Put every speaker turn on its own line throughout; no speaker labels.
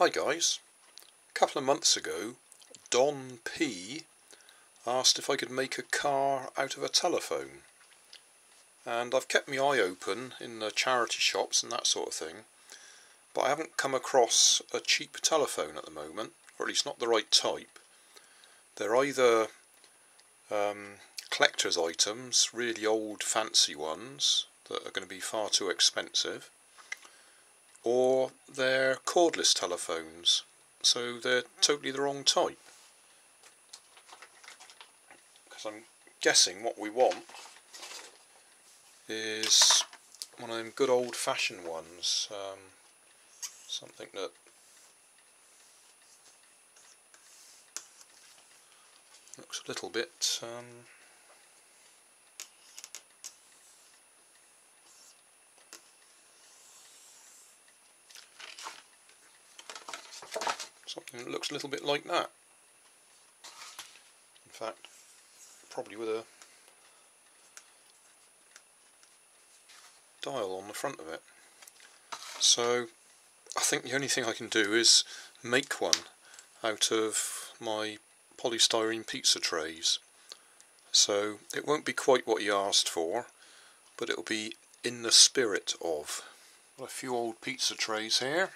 Hi guys, a couple of months ago Don P asked if I could make a car out of a telephone, and I've kept my eye open in the charity shops and that sort of thing, but I haven't come across a cheap telephone at the moment, or at least not the right type. They're either collector's items, really old fancy ones that are going to be far too expensive, or they're cordless telephones, so they're totally the wrong type. Because I'm guessing what we want is one of them good old fashioned ones, something that looks a little bit something that looks a little bit like that. In fact, probably with a dial on the front of it. So I think the only thing I can do is make one out of my polystyrene pizza trays. So it won't be quite what you asked for, but it'll be in the spirit of. Got a few old pizza trays here.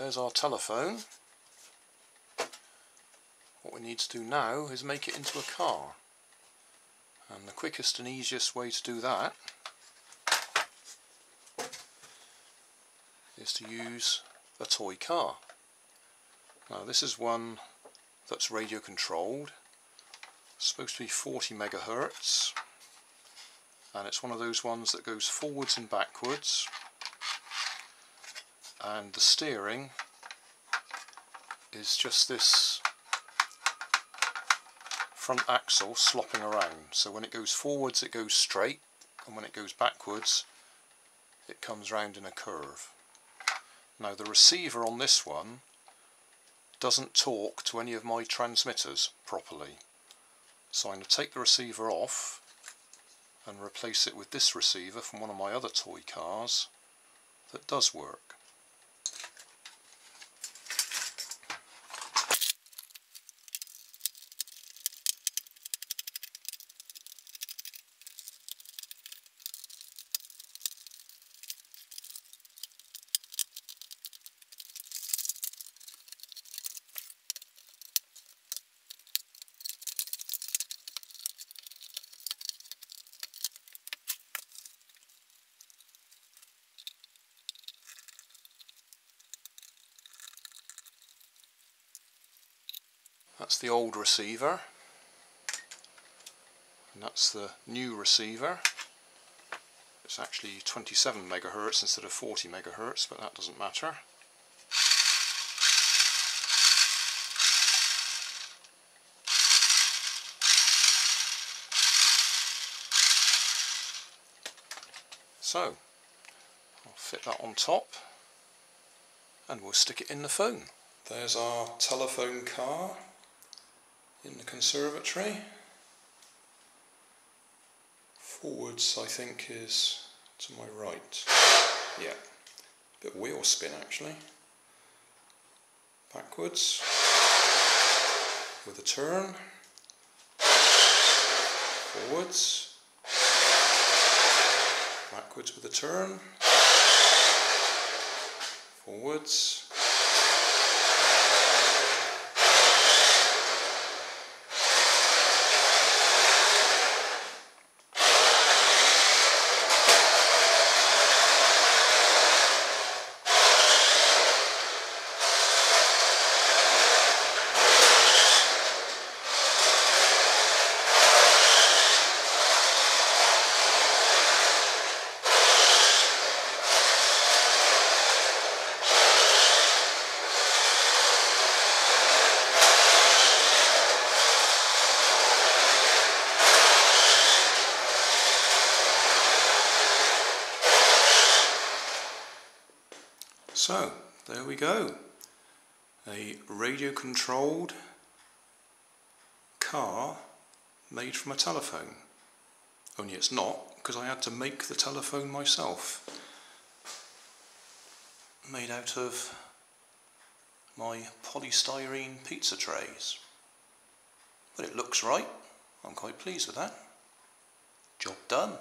There's our telephone. What we need to do now is make it into a car. And the quickest and easiest way to do that is to use a toy car. Now this is one that's radio controlled. It's supposed to be 40 megahertz, and it's one of those ones that goes forwards and backwards, and the steering is just this front axle slopping around. So when it goes forwards it goes straight, and when it goes backwards it comes round in a curve. Now the receiver on this one doesn't talk to any of my transmitters properly, so I'm going to take the receiver off and replace it with this receiver from one of my other toy cars that does work. That's the old receiver, and that's the new receiver. It's actually 27 megahertz instead of 40 megahertz, but that doesn't matter. So I'll fit that on top and we'll stick it in the phone. There's our telephone car in the conservatory. Forwards I think is to my right. Yeah, bit of wheel spin actually. Backwards with a turn. Forwards. Backwards with a turn. Forwards. So, there we go. A radio controlled car made from a telephone. Only it's not, because I had to make the telephone myself. Made out of my polystyrene pizza trays. But it looks right. I'm quite pleased with that. Job done.